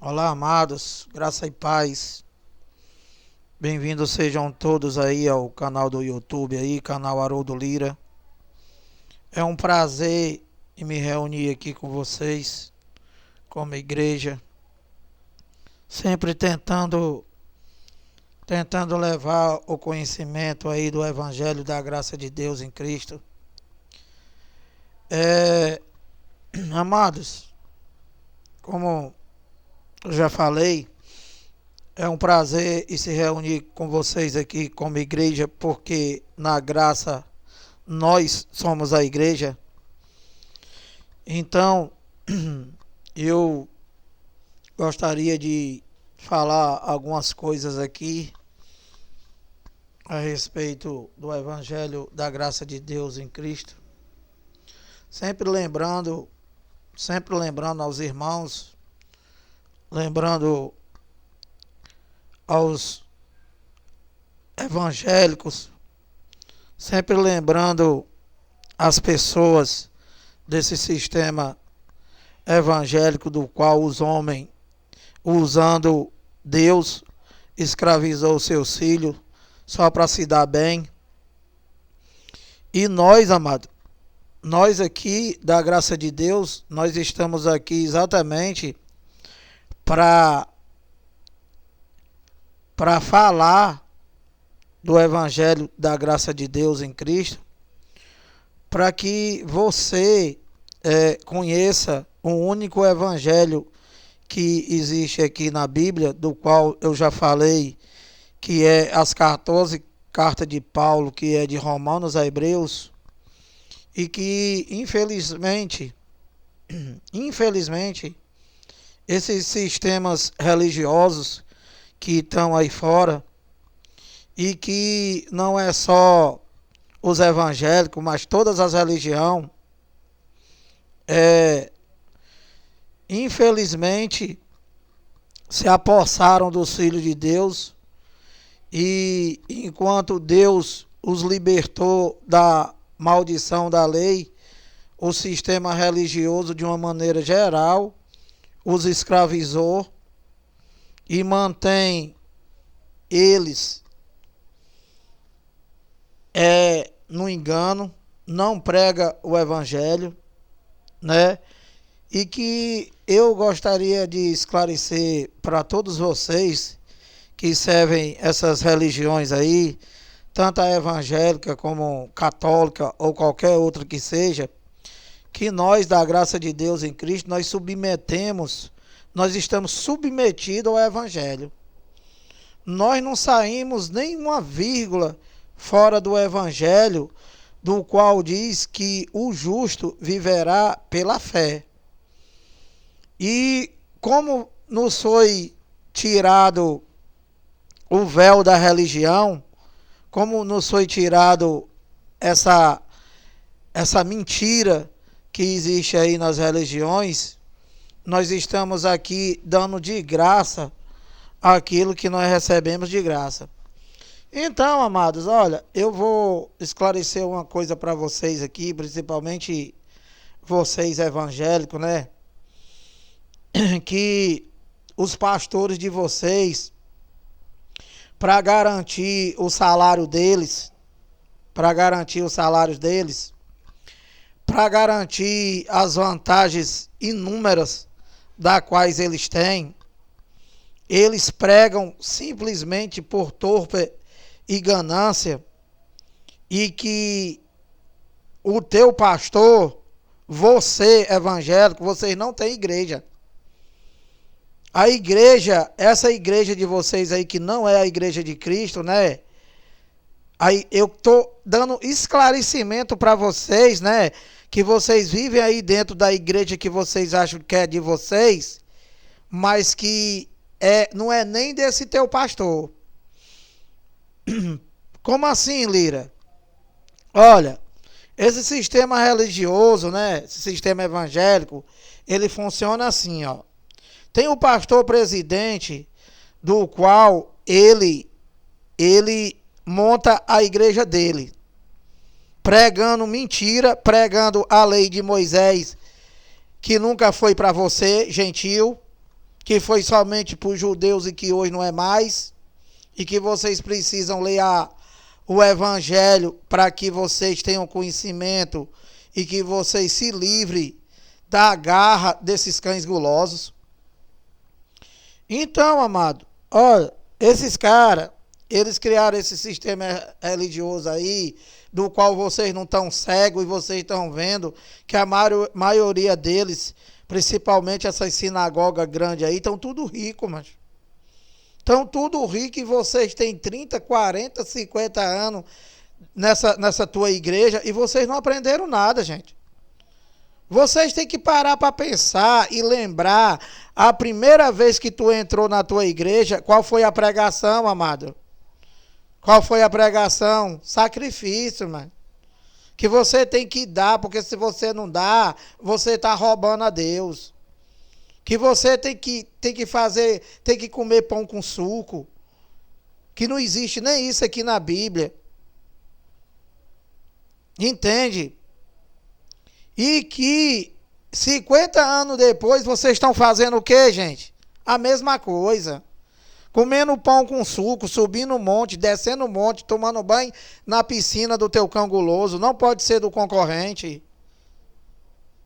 Olá, amados, graça e paz. Bem-vindos sejam todos aí ao canal do YouTube aí, canal Haroldo Lira. É um prazer em me reunir aqui com vocês, como igreja, sempre tentando levar o conhecimento aí do evangelho da graça de Deus em Cristo. Amados, como eu já falei, é um prazer em se reunir com vocês aqui como igreja, porque na graça nós somos a igreja. Então, eu gostaria de falar algumas coisas aqui a respeito do Evangelho da graça de Deus em Cristo. Sempre lembrando aos irmãos, lembrando aos evangélicos, sempre lembrando as pessoas desse sistema evangélico do qual os homens, usando Deus, escravizou seus filhos só para se dar bem. E nós, amado, nós aqui da graça de Deus, nós estamos aqui exatamente para falar do evangelho da graça de Deus em Cristo, para que você conheça um único evangelho que existe aqui na Bíblia, do qual eu já falei, que é as 14 cartas de Paulo, que é de Romanos a Hebreus, e que infelizmente, esses sistemas religiosos que estão aí fora, e que não é só os evangélicos, mas todas as religiões, infelizmente, se apossaram dos filhos de Deus, e enquanto Deus os libertou da maldição da lei, o sistema religioso, de uma maneira geral, os escravizou e mantém eles no engano, não prega o evangelho, né? E que eu gostaria de esclarecer para todos vocês que servem essas religiões aí, tanto a evangélica como católica ou qualquer outra que seja, que nós, da graça de Deus em Cristo, nós estamos submetidos ao evangelho. Nós não saímos nem uma vírgula fora do evangelho, do qual diz que o justo viverá pela fé. E como nos foi tirado o véu da religião, como nos foi tirado essa mentira que existe aí nas religiões, nós estamos aqui dando de graça aquilo que nós recebemos de graça. Então, amados, olha, eu vou esclarecer uma coisa para vocês aqui, principalmente vocês evangélicos, né? Que os pastores de vocês, para garantir o salário deles, para garantir os salários deles, para garantir as vantagens inúmeras da quais eles têm, eles pregam simplesmente por torpe e ganância, e que o teu pastor, você evangélico, vocês não têm igreja. A igreja, essa igreja de vocês aí que não é a igreja de Cristo, né? Aí eu tô dando esclarecimento para vocês, né? Que vocês vivem aí dentro da igreja que vocês acham que é de vocês, mas que não é nem desse teu pastor. Como assim, Lira? Olha, esse sistema religioso, né? Esse sistema evangélico, ele funciona assim, ó. Tem o pastor presidente, do qual ele monta a igreja dele, pregando mentira, pregando a lei de Moisés, que nunca foi para você, gentil, que foi somente para os judeus e que hoje não é mais, e que vocês precisam ler o evangelho para que vocês tenham conhecimento e que vocês se livrem da garra desses cães gulosos. Então, amado, olha, esses caras, eles criaram esse sistema religioso aí, do qual vocês não estão cegos e vocês estão vendo que a maioria deles, principalmente essas sinagogas grandes aí, estão tudo rico, mas estão tudo rico e vocês têm 30, 40, 50 anos nessa tua igreja e vocês não aprenderam nada, gente. Vocês têm que parar para pensar e lembrar a primeira vez que tu entrou na tua igreja, qual foi a pregação, amado? Qual foi a pregação? Sacrifício, mano. Que você tem que dar, porque se você não dá, você está roubando a Deus. Que você tem que fazer, tem que comer pão com suco. Que não existe nem isso aqui na Bíblia. Entende? E que 50 anos depois vocês estão fazendo o quê, gente? A mesma coisa. Comendo pão com suco, subindo um monte, descendo um monte, tomando banho na piscina do teu cão guloso. Não pode ser do concorrente.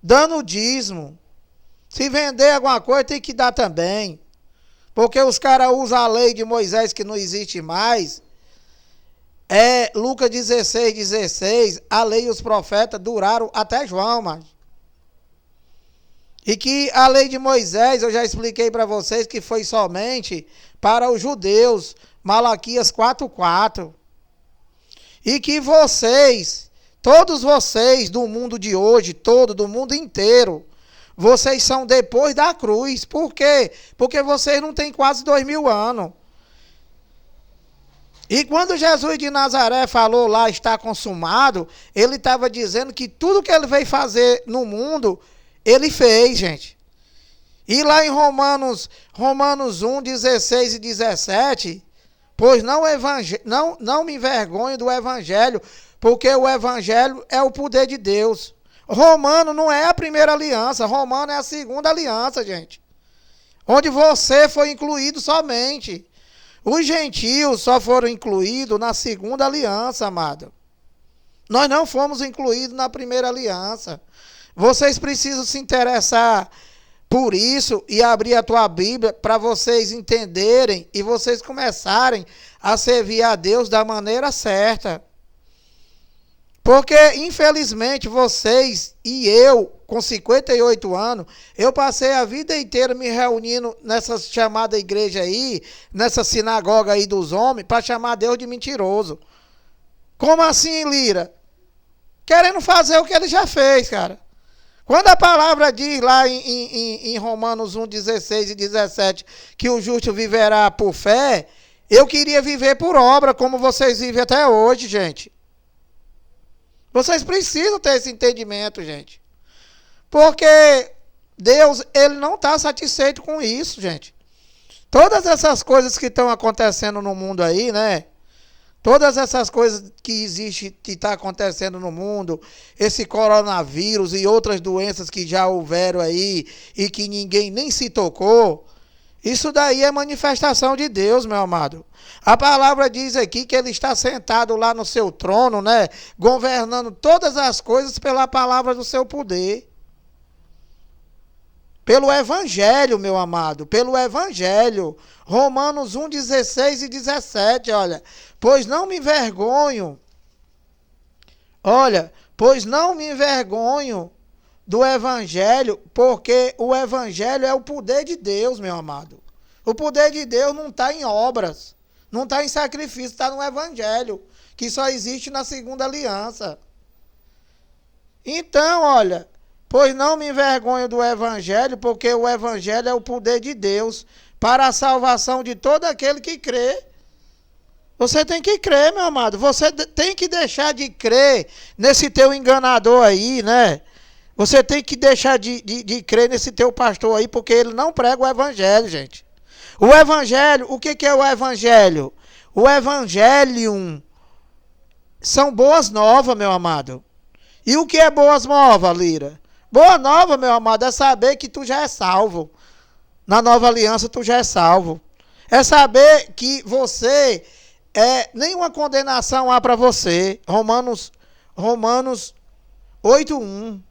Dando dízimo. Se vender alguma coisa, tem que dar também. Porque os caras usam a lei de Moisés que não existe mais. Lucas 16, 16, a lei e os profetas duraram até João, mas. E que a lei de Moisés, eu já expliquei para vocês que foi somente para os judeus, Malaquias 4:4. E que vocês, todos vocês do mundo de hoje, do mundo inteiro, vocês são depois da cruz. Por quê? Porque vocês não têm quase 2000 anos. E quando Jesus de Nazaré falou lá, está consumado, ele estava dizendo que tudo que ele veio fazer no mundo, ele fez, gente. E lá em Romanos 1, 16 e 17, pois não me envergonho do evangelho, porque o evangelho é o poder de Deus. Romano não é a primeira aliança, Romano é a segunda aliança, gente. Onde você foi incluído somente. Os gentios só foram incluídos na segunda aliança, amado. Nós não fomos incluídos na primeira aliança. Vocês precisam se interessar por isso e abrir a tua Bíblia para vocês entenderem e vocês começarem a servir a Deus da maneira certa. Porque, infelizmente, vocês e eu, com 58 anos, eu passei a vida inteira me reunindo nessa chamada igreja aí, nessa sinagoga aí dos homens, para chamar Deus de mentiroso. Como assim, Lira? Querendo fazer o que ele já fez, cara. Quando a palavra diz lá em Romanos 1, 16 e 17, que o justo viverá por fé, eu queria viver por obra, como vocês vivem até hoje, gente. Vocês precisam ter esse entendimento, gente. Porque Deus, ele não está satisfeito com isso, gente. Todas essas coisas que estão acontecendo no mundo aí, né? Todas essas coisas que existem, que está acontecendo no mundo, esse coronavírus e outras doenças que já houveram aí e que ninguém nem se tocou, isso daí é manifestação de Deus, meu amado. A palavra diz aqui que ele está sentado lá no seu trono, né? Governando todas as coisas pela palavra do seu poder. Pelo evangelho, meu amado, pelo evangelho. Romanos 1, 16 e 17, olha. Pois não me envergonho. Olha, pois não me envergonho do evangelho, porque o evangelho é o poder de Deus, meu amado. O poder de Deus não está em obras, não está em sacrifício, está no evangelho, que só existe na segunda aliança. Então, olha, pois não me envergonho do evangelho, porque o evangelho é o poder de Deus para a salvação de todo aquele que crê. Você tem que crer, meu amado. Você tem que deixar de crer nesse teu enganador aí, né? Você tem que deixar de crer nesse teu pastor aí, porque ele não prega o evangelho, gente. O evangelho, o que é o evangelho? O evangelho são boas novas, meu amado. E o que é boas novas, Lira? Boa nova, meu amado, é saber que tu já é salvo. Na nova aliança tu já é salvo. É saber que você, nenhuma condenação há para você. Romanos 8:1.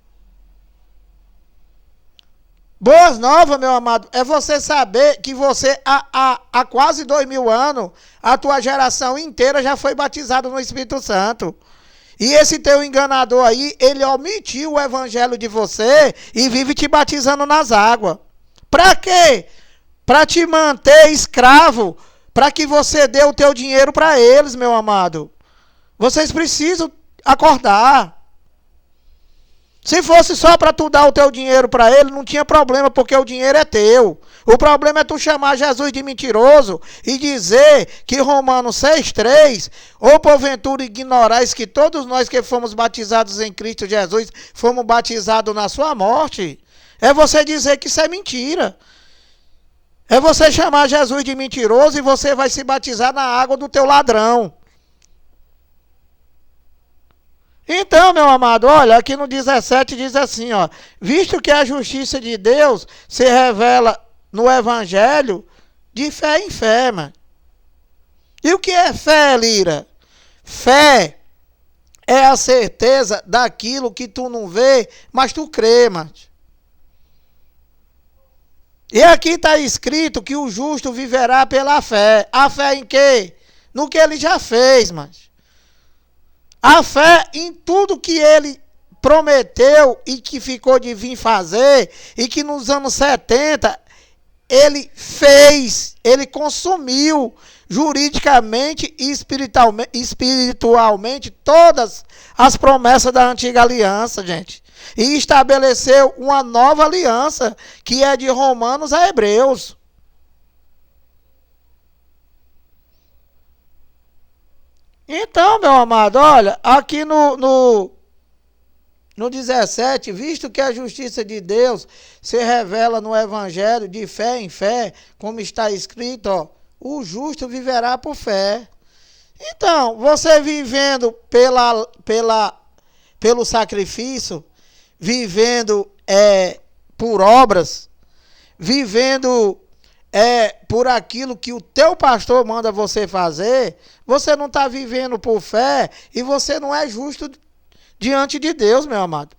Boas novas, meu amado, é você saber que você, há quase 2000 anos, a tua geração inteira já foi batizada no Espírito Santo. E esse teu enganador aí, ele omitiu o evangelho de você e vive te batizando nas águas. Para quê? Para te manter escravo, para que você dê o teu dinheiro para eles, meu amado. Vocês precisam acordar. Se fosse só para tu dar o teu dinheiro para ele, não tinha problema, porque o dinheiro é teu. O problema é tu chamar Jesus de mentiroso e dizer que Romanos 6:3, ou porventura ignorais que todos nós que fomos batizados em Cristo Jesus, fomos batizados na sua morte. É você dizer que isso é mentira. É você chamar Jesus de mentiroso e você vai se batizar na água do teu ladrão. Então, meu amado, olha, aqui no 17 diz assim, ó, visto que a justiça de Deus se revela no evangelho de fé em fé, mano. E o que é fé, Lira? Fé é a certeza daquilo que tu não vê, mas tu crê, mano. E aqui está escrito que o justo viverá pela fé. A fé em quê? No que ele já fez, mano. A fé em tudo que ele prometeu e que ficou de vir fazer, e que nos anos 70 ele fez, ele consumiu juridicamente e espiritualmente todas as promessas da antiga aliança, gente. E estabeleceu uma nova aliança, que é de Romanos a Hebreus. Então, meu amado, olha, aqui no 17, visto que a justiça de Deus se revela no evangelho de fé em fé, como está escrito, ó, o justo viverá por fé. Então, você vivendo pelo sacrifício, vivendo por obras, vivendo por aquilo que o teu pastor manda você fazer, você não está vivendo por fé e você não é justo diante de Deus, meu amado.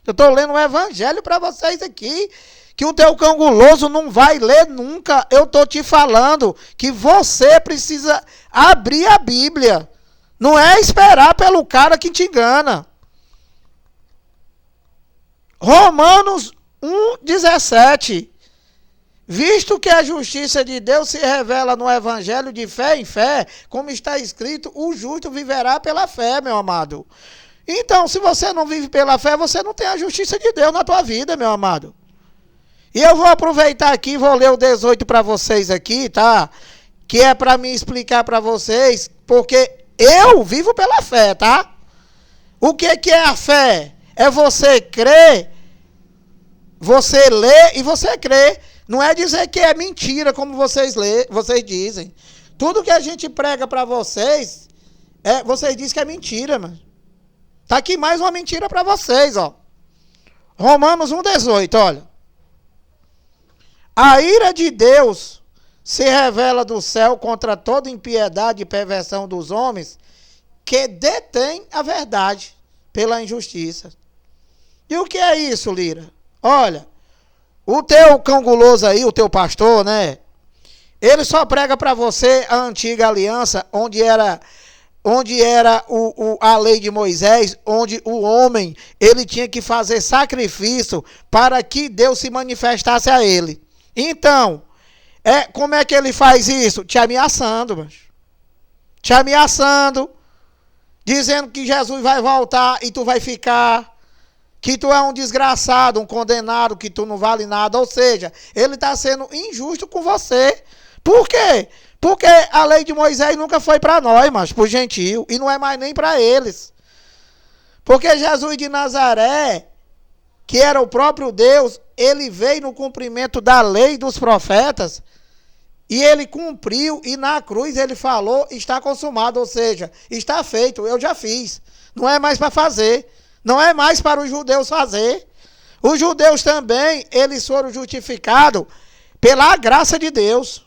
Eu estou lendo um evangelho para vocês aqui, que o teu cão guloso não vai ler nunca. Eu estou te falando que você precisa abrir a Bíblia. Não é esperar pelo cara que te engana. Romanos 1:17. Visto que a justiça de Deus se revela no evangelho de fé em fé, como está escrito, o justo viverá pela fé, meu amado. Então, se você não vive pela fé, você não tem a justiça de Deus na tua vida, meu amado. E eu vou aproveitar aqui, vou ler o 18 para vocês aqui, tá? Que é para me explicar para vocês, porque eu vivo pela fé, tá? O que é a fé? É você crer, você lê e você crê. Não é dizer que é mentira, como vocês dizem. Tudo que a gente prega para vocês, vocês dizem que é mentira, mano. Tá aqui mais uma mentira para vocês, ó. Romanos 1:18, olha. A ira de Deus se revela do céu contra toda impiedade e perversão dos homens que detêm a verdade pela injustiça. E o que é isso, Lira? Olha, o teu cão guloso aí, o teu pastor, né? Ele só prega para você a antiga aliança, onde era a lei de Moisés, onde o homem, ele tinha que fazer sacrifício para que Deus se manifestasse a ele. Então, como é que ele faz isso? Te ameaçando, mas. Te ameaçando, dizendo que Jesus vai voltar e tu vai ficar, que tu é um desgraçado, um condenado, que tu não vale nada. Ou seja, ele está sendo injusto com você. Por quê? Porque a lei de Moisés nunca foi para nós, mas para o gentio, e não é mais nem para eles. Porque Jesus de Nazaré, que era o próprio Deus, ele veio no cumprimento da lei dos profetas, e ele cumpriu, e na cruz ele falou, está consumado, ou seja, está feito, eu já fiz. Não é mais para fazer. Não é mais para os judeus fazer. Os judeus também, eles foram justificados pela graça de Deus.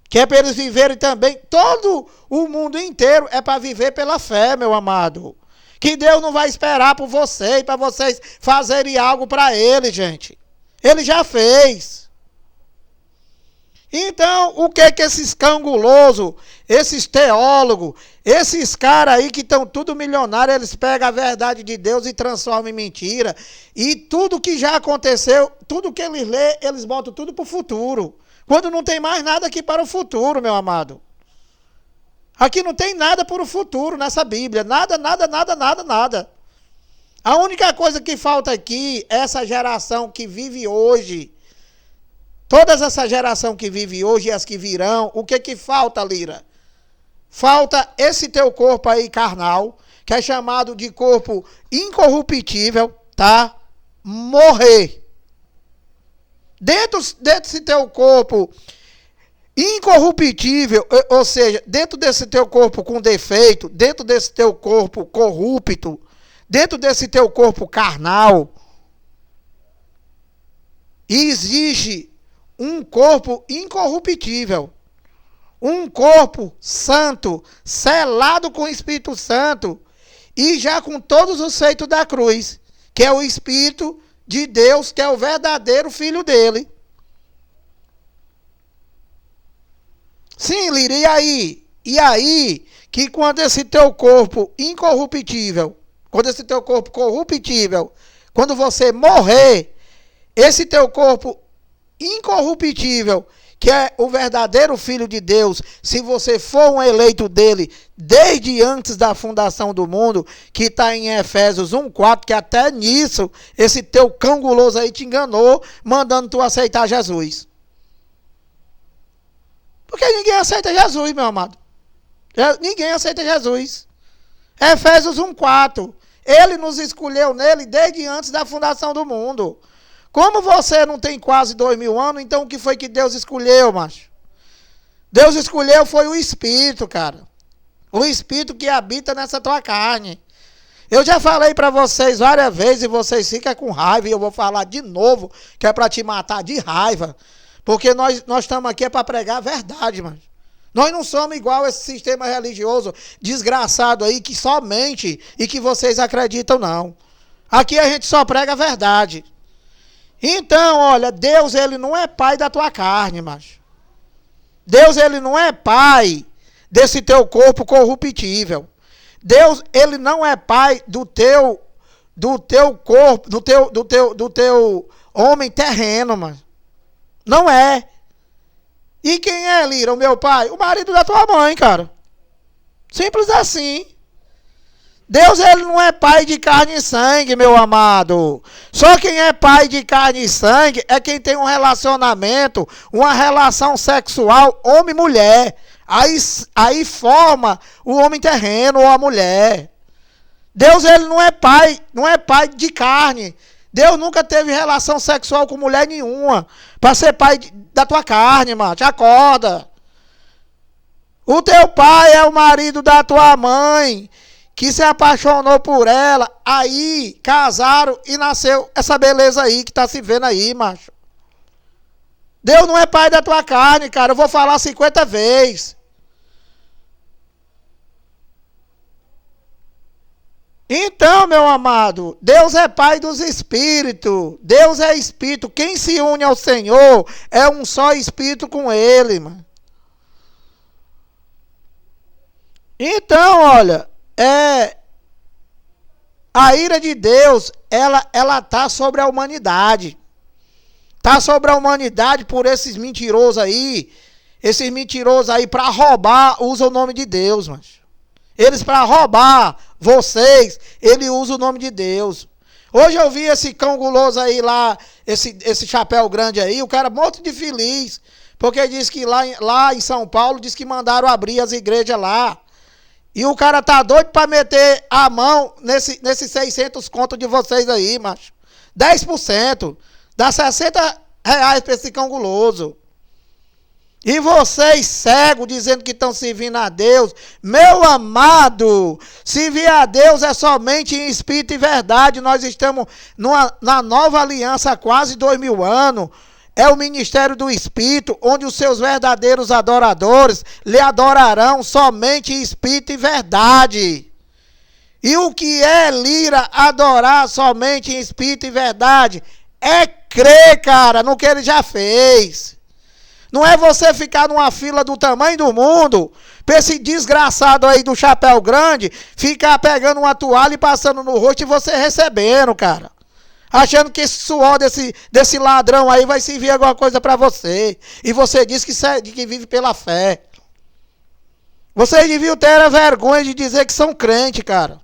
Que é para eles viverem também, todo o mundo inteiro é para viver pela fé, meu amado. Que Deus não vai esperar por vocês, para vocês fazerem algo para Ele, gente. Ele já fez. Então, o que esses cangulosos, esses teólogos, esses caras aí que estão tudo milionários, eles pegam a verdade de Deus e transformam em mentira. E tudo que já aconteceu, tudo que eles lêem, eles botam tudo para o futuro. Quando não tem mais nada aqui para o futuro, meu amado. Aqui não tem nada para o futuro nessa Bíblia. Nada, nada, nada, nada, nada. A única coisa que falta aqui é essa geração que vive hoje. Todas essa geração que vive hoje e as que virão, o que falta, Lira? Falta esse teu corpo aí carnal, que é chamado de corpo incorruptível, tá? Morrer. Dentro desse teu corpo incorruptível, ou seja, dentro desse teu corpo com defeito, dentro desse teu corpo corrupto, dentro desse teu corpo carnal, existe um corpo incorruptível, um corpo santo, selado com o Espírito Santo, e já com todos os feitos da cruz, que é o Espírito de Deus, que é o verdadeiro Filho dele. Sim, Lira, e aí? E aí, que quando esse teu corpo incorruptível, quando esse teu corpo corruptível, quando você morrer, esse teu corpo incorruptível, que é o verdadeiro Filho de Deus, se você for um eleito dele desde antes da fundação do mundo, que está em Efésios 1:4, que até nisso esse teu cão guloso aí te enganou, mandando tu aceitar Jesus. Porque ninguém aceita Jesus, meu amado. Ninguém aceita Jesus. Efésios 1:4. Ele nos escolheu nele desde antes da fundação do mundo. Como você não tem quase 2000 anos, então o que foi que Deus escolheu, macho? Deus escolheu foi o Espírito, cara. O Espírito que habita nessa tua carne. Eu já falei para vocês várias vezes e vocês ficam com raiva, e eu vou falar de novo, que é para te matar de raiva. Porque nós estamos aqui para pregar a verdade, mano. Nós não somos igual esse sistema religioso desgraçado aí, que só mente e que vocês acreditam, não. Aqui a gente só prega a verdade. Então, olha, Deus, ele não é pai da tua carne, macho. Deus, ele não é pai desse teu corpo corruptível. Deus, ele não é pai do teu corpo, do teu homem terreno, mano. Não é. E quem é, Lira, o meu pai? O marido da tua mãe, cara. Simples assim. Deus, ele não é pai de carne e sangue, meu amado. Só quem é pai de carne e sangue é quem tem um relacionamento, uma relação sexual homem-mulher. Aí forma o homem terreno ou a mulher. Deus, ele não é pai de carne. Deus nunca teve relação sexual com mulher nenhuma para ser pai da tua carne, mano. Te acorda. O teu pai é o marido da tua mãe, que se apaixonou por ela, aí casaram e nasceu essa beleza aí que tá se vendo aí, macho. Deus não é pai da tua carne, cara. Eu vou falar 50 vezes. Então, meu amado, Deus é pai dos espíritos. Deus é espírito. Quem se une ao Senhor é um só espírito com ele, mano. Então, olha, a ira de Deus, ela tá sobre a humanidade. Tá sobre a humanidade por esses mentirosos aí. Esses mentirosos aí para roubar, usam o nome de Deus, mano. Eles para roubar vocês, ele usa o nome de Deus. Hoje eu vi esse cão guloso aí lá, esse chapéu grande aí, o cara morto de feliz, porque diz que lá em São Paulo, diz que mandaram abrir as igrejas lá. E o cara tá doido para meter a mão nesses 600 contos de vocês aí, macho. 10%. Dá R$60 para esse cão guloso. E vocês cegos dizendo que estão servindo a Deus. Meu amado, servir a Deus é somente em espírito e verdade. Nós estamos na nova aliança há quase 2000 anos. é o ministério do Espírito, onde os seus verdadeiros adoradores lhe adorarão somente em espírito e verdade. E o que é lira adorar somente em espírito e verdade? É crer, cara, no que ele já fez. Não é você ficar numa fila do tamanho do mundo, pra esse desgraçado aí do chapéu grande, ficar pegando uma toalha e passando no rosto e você recebendo, cara. Achando que esse suor desse ladrão aí vai servir alguma coisa pra você. E você diz que vive pela fé. Vocês deviam ter a vergonha de dizer que são crente, cara.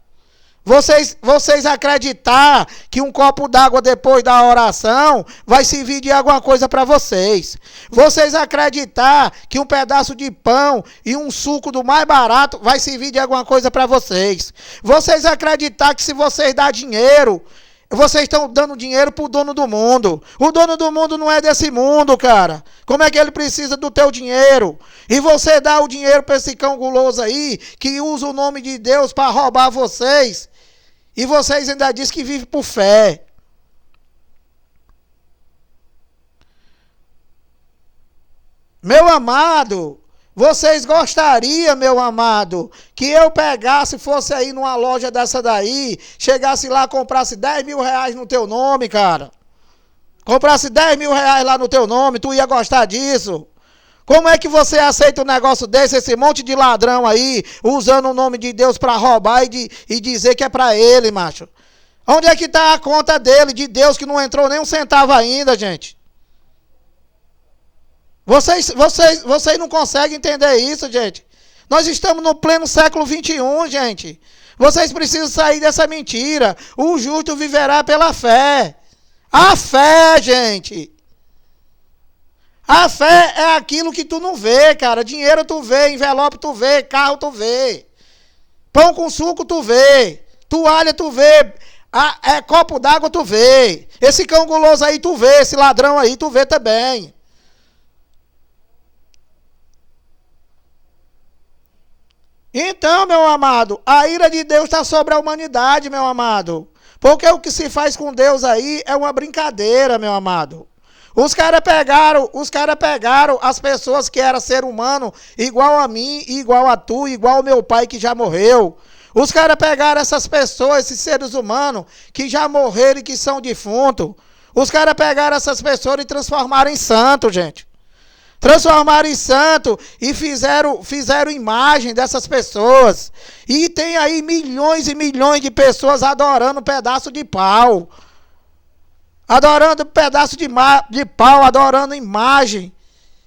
Vocês acreditar que um copo d'água depois da oração vai servir de alguma coisa para vocês. Vocês acreditar que um pedaço de pão e um suco do mais barato vai servir de alguma coisa para vocês. Vocês acreditar que se vocês dar dinheiro, vocês estão dando dinheiro pro dono do mundo. O dono do mundo não é desse mundo, cara. Como é que ele precisa do teu dinheiro? E você dá o dinheiro para esse cão guloso aí, que usa o nome de Deus para roubar vocês. E vocês ainda dizem que vivem por fé. Meu amado, vocês gostariam, meu amado, que eu pegasse, fosse aí numa loja dessa daí, chegasse lá, comprasse 10 mil reais no teu nome, cara? Comprasse 10 mil reais lá no teu nome, tu ia gostar disso? Como é que você aceita um negócio desse, esse monte de ladrão aí, usando o nome de Deus para roubar e dizer que é para ele, macho? Onde é que está a conta dele, de Deus, que não entrou nem um centavo ainda, gente? Vocês não conseguem entender isso, gente. Nós estamos no pleno século XXI, gente. Vocês precisam sair dessa mentira. O justo viverá pela fé. A fé, gente. A fé é aquilo que tu não vê, cara. Dinheiro tu vê, envelope tu vê, carro tu vê. Pão com suco tu vê. Toalha tu vê. Copo d'água tu vê. Esse cão guloso aí tu vê. Esse ladrão aí tu vê também. Então, meu amado, a ira de Deus está sobre a humanidade, meu amado. Porque o que se faz com Deus aí é uma brincadeira, meu amado. Os caras pegaram as pessoas que eram ser humano igual a mim, igual a tu, igual ao meu pai que já morreu. Os caras pegaram essas pessoas, esses seres humanos que já morreram e que são defuntos. Os caras pegaram essas pessoas e transformaram em santo, gente. Transformaram em santo e fizeram imagem dessas pessoas. E tem aí milhões e milhões de pessoas adorando um pedaço de pau. Adorando pedaço de pau, adorando imagem,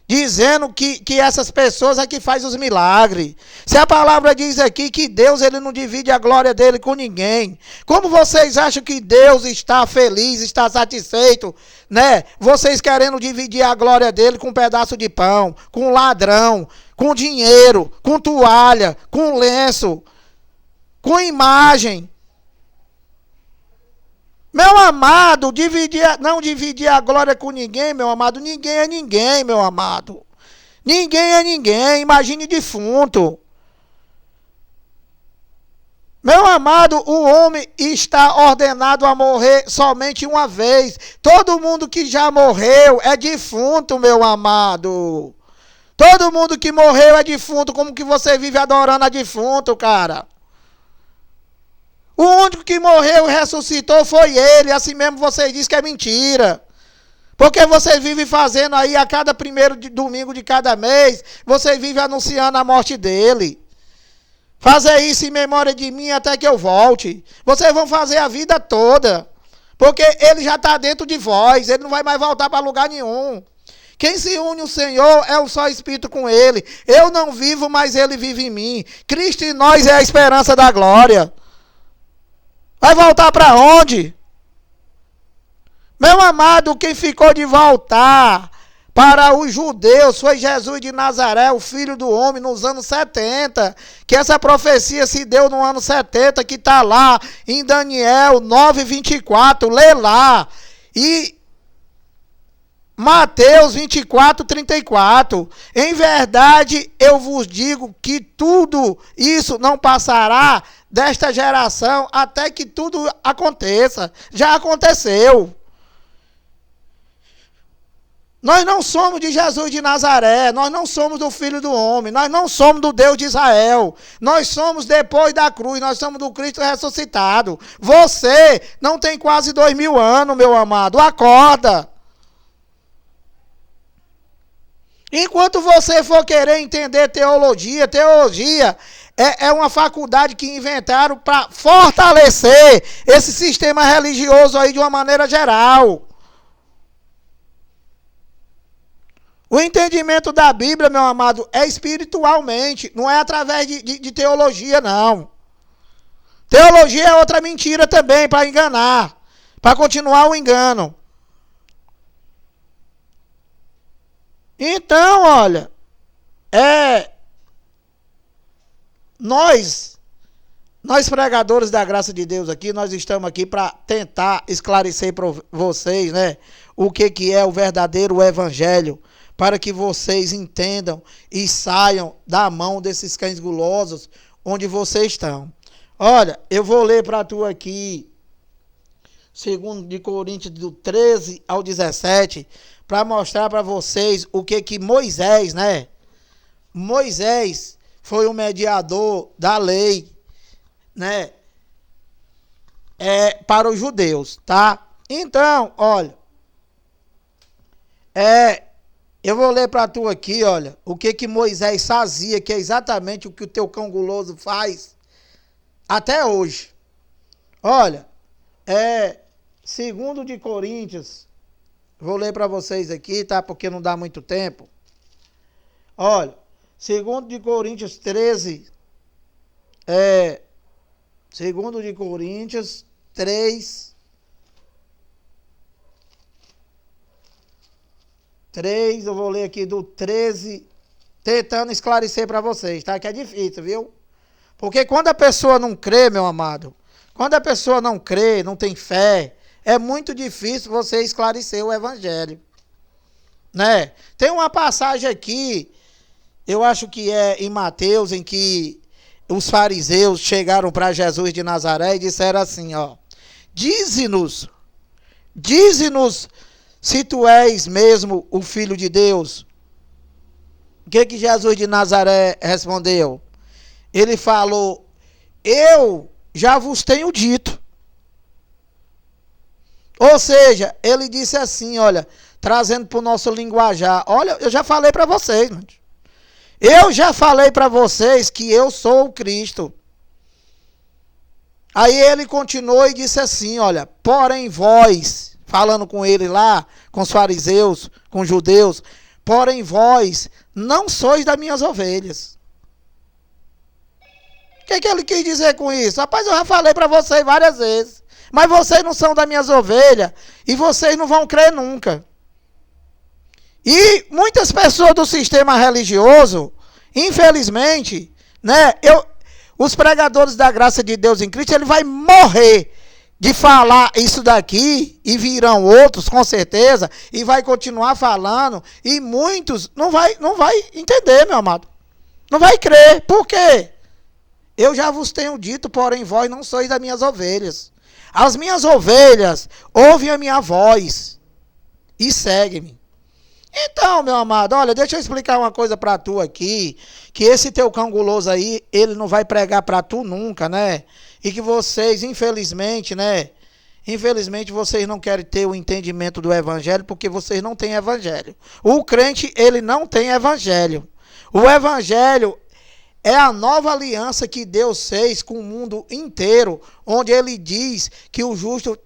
dizendo que essas pessoas é que faz os milagres. Se a palavra diz aqui que Deus ele não divide a glória dele com ninguém, como vocês acham que Deus está feliz, está satisfeito, né? Vocês querendo dividir a glória dele com um pedaço de pão, com ladrão, com dinheiro, com toalha, com lenço, com imagem. Meu amado, não dividir a glória com ninguém, meu amado. Ninguém é ninguém, meu amado. Ninguém é ninguém. Imagine defunto. Meu amado, o homem está ordenado a morrer somente uma vez. Todo mundo que já morreu é defunto, meu amado. Todo mundo que morreu é defunto. Como que você vive adorando a defunto, cara? O único que morreu e ressuscitou foi ele. Assim mesmo vocês dizem que é mentira. Porque vocês vivem fazendo aí a cada primeiro domingo de cada mês, vocês vivem anunciando a morte dele. Fazer isso em memória de mim até que eu volte. Vocês vão fazer a vida toda. Porque ele já está dentro de vós. Ele não vai mais voltar para lugar nenhum. Quem se une ao Senhor é um só Espírito com ele. Eu não vivo, mas ele vive em mim. Cristo em nós é a esperança da glória. Vai voltar para onde? Meu amado, quem ficou de voltar para os judeus foi Jesus de Nazaré, o Filho do Homem, nos anos 70. Que essa profecia se deu no ano 70, que está lá em Daniel 9:24. Lê lá. E Mateus 24:34. Em verdade, eu vos digo que tudo isso não passará desta geração até que tudo aconteça. Já aconteceu. Nós não somos de Jesus de Nazaré, nós não somos do Filho do Homem, nós não somos do Deus de Israel, nós somos depois da cruz, nós somos do Cristo ressuscitado. Você não tem quase 2000 anos, meu amado, acorda. Enquanto você for querer entender teologia é uma faculdade que inventaram para fortalecer esse sistema religioso aí de uma maneira geral. O entendimento da Bíblia, meu amado, é espiritualmente, não é através de teologia, não. Teologia é outra mentira também, para enganar, para continuar o engano. Então, olha, nós pregadores da graça de Deus aqui, nós estamos aqui para tentar esclarecer para vocês, né, o que é o verdadeiro evangelho, para que vocês entendam e saiam da mão desses cães gulosos onde vocês estão. Olha, eu vou ler para tu aqui, 2 Coríntios do 13 ao 17, para mostrar para vocês o que Moisés, né? Moisés foi o mediador da lei, né? Para os judeus, tá? Então, olha, eu vou ler para tu aqui, olha, o que Moisés fazia, que é exatamente o que o teu cão guloso faz até hoje. Olha, 2 de Coríntios, vou ler para vocês aqui, tá? Porque não dá muito tempo. Olha, 2 de Coríntios 13, 2 de Coríntios 3, eu vou ler aqui do 13, tentando esclarecer para vocês, tá? Que é difícil, viu? Porque quando a pessoa não crê, meu amado, quando a pessoa não crê, não tem fé, é muito difícil você esclarecer o evangelho, né? Tem uma passagem aqui, eu acho que é em Mateus, em que os fariseus chegaram para Jesus de Nazaré e disseram assim, ó, dize-nos se tu és mesmo o Filho de Deus. O que Jesus de Nazaré respondeu? Ele falou, eu já vos tenho dito. Ou seja, ele disse assim, olha, trazendo para o nosso linguajar, olha, eu já falei para vocês, mano. Eu já falei para vocês que eu sou o Cristo. Aí ele continuou e disse assim, olha, porém vós, falando com ele lá, com os fariseus, com os judeus, porém vós não sois das minhas ovelhas. O que ele quis dizer com isso? Rapaz, eu já falei para vocês várias vezes, mas vocês não são das minhas ovelhas e vocês não vão crer nunca. E muitas pessoas do sistema religioso, infelizmente, né, os pregadores da graça de Deus em Cristo, ele vai morrer de falar isso daqui, e virão outros, com certeza, e vai continuar falando, e muitos não vai entender, meu amado. Não vai crer. Por quê? Eu já vos tenho dito, porém vós não sois das minhas ovelhas. As minhas ovelhas ouvem a minha voz e seguem-me. Então, meu amado, olha, deixa eu explicar uma coisa para tu aqui, que esse teu cão guloso aí, ele não vai pregar para tu nunca, né? E que vocês, infelizmente, né? Infelizmente, vocês não querem ter o entendimento do evangelho, porque vocês não têm evangelho. O crente, ele não tem evangelho. O evangelho é a nova aliança que Deus fez com o mundo inteiro, onde ele diz que o justo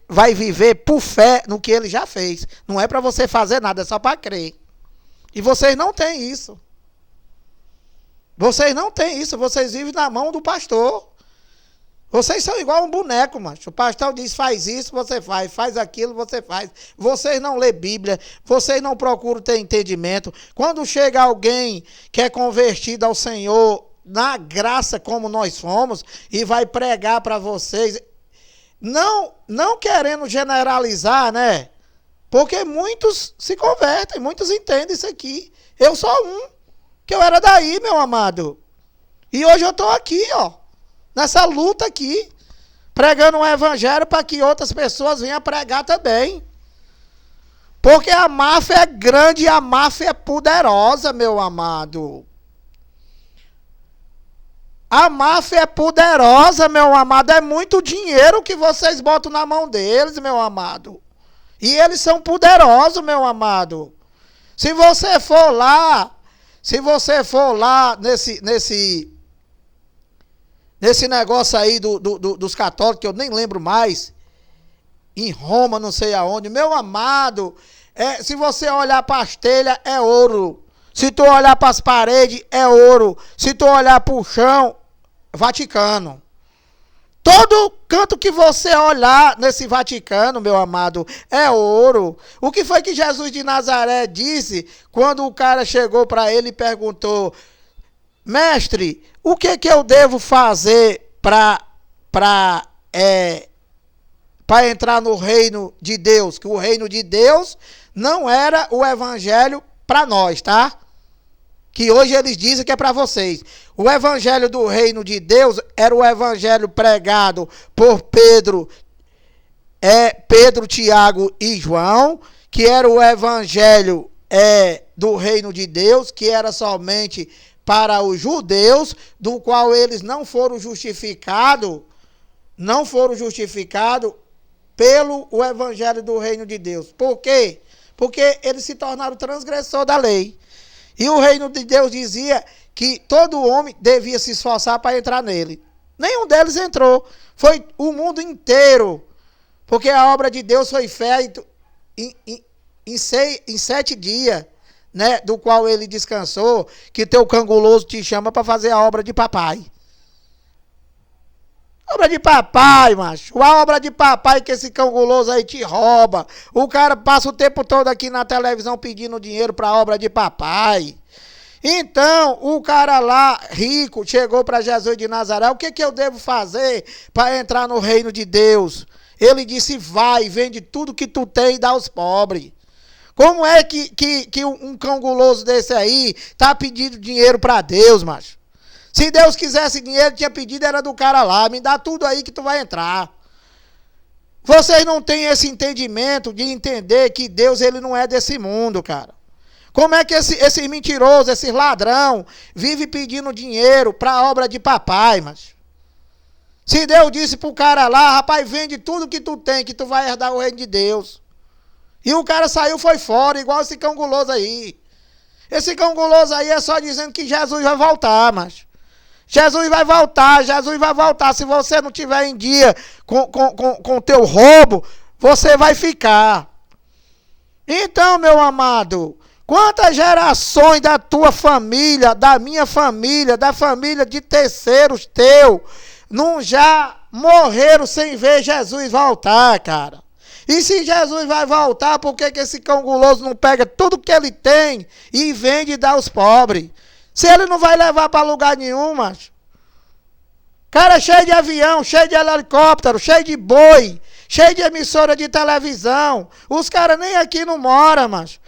vai viver por fé no que ele já fez. Não é para você fazer nada, é só para crer. E vocês não têm isso. Vocês não têm isso, vocês vivem na mão do pastor. Vocês são igual um boneco, macho. O pastor diz, faz isso, você faz aquilo, você faz. Vocês não lê Bíblia, vocês não procuram ter entendimento. Quando chega alguém que é convertido ao Senhor, na graça como nós fomos, e vai pregar para vocês, não querendo generalizar, né? Porque muitos se convertem, muitos entendem isso aqui. Eu sou um, que eu era daí, meu amado. E hoje eu estou aqui, ó. Nessa luta aqui, pregando um evangelho para que outras pessoas venham pregar também. Porque a máfia é grande e a máfia é poderosa, meu amado. A máfia é poderosa, meu amado. É muito dinheiro que vocês botam na mão deles, meu amado. E eles são poderosos, meu amado. Se você for lá nesse negócio aí dos católicos, que eu nem lembro mais, em Roma, não sei aonde, meu amado, se você olhar para as telhas, é ouro. Se tu olhar para as paredes, é ouro. Se tu olhar para o chão, Vaticano. Todo canto que você olhar nesse Vaticano, meu amado, é ouro. O que foi que Jesus de Nazaré disse quando o cara chegou para ele e perguntou: mestre, o que eu devo fazer para entrar no reino de Deus? Que o reino de Deus não era o evangelho para nós, tá? Que hoje eles dizem que é para vocês. O evangelho do reino de Deus era o evangelho pregado por Pedro, Tiago e João, que era o evangelho do reino de Deus, que era somente para os judeus, do qual eles não foram justificados pelo o evangelho do reino de Deus. Por quê? Porque eles se tornaram transgressor da lei. E o reino de Deus dizia que todo homem devia se esforçar para entrar nele. Nenhum deles entrou. Foi o mundo inteiro. Porque a obra de Deus foi feita em 7 dias, né? Do qual ele descansou, que teu canguloso te chama para fazer a obra de papai. Obra de papai, macho. A obra de papai que esse canguloso aí te rouba. O cara passa o tempo todo aqui na televisão pedindo dinheiro para a obra de papai. Então, o cara lá, rico, chegou para Jesus de Nazaré. O que eu devo fazer para entrar no reino de Deus? Ele disse: vai, vende tudo que tu tem e dá aos pobres. Como é que um canguloso desse aí tá pedindo dinheiro para Deus, macho? Se Deus quisesse dinheiro, tinha pedido, era do cara lá. Me dá tudo aí que tu vai entrar. Vocês não têm esse entendimento de entender que Deus, ele não é desse mundo, cara. Como é que esse mentiroso, esse ladrão, vive pedindo dinheiro para a obra de papai, mas? Se Deus disse pro cara lá: rapaz, vende tudo que tu tem, que tu vai herdar o reino de Deus. E o cara saiu, foi fora, igual esse canguloso aí. Esse canguloso aí é só dizendo que Jesus vai voltar, mas... Jesus vai voltar. Se você não tiver em dia com o teu roubo, você vai ficar. Então, meu amado, quantas gerações da tua família, da minha família, da família de terceiros teu, não já morreram sem ver Jesus voltar, cara? E se Jesus vai voltar, por que esse canguloso não pega tudo que ele tem e vende e dá aos pobres? Se ele não vai levar para lugar nenhum, macho. Cara cheio de avião, cheio de helicóptero, cheio de boi, cheio de emissora de televisão. Os caras nem aqui não moram, macho.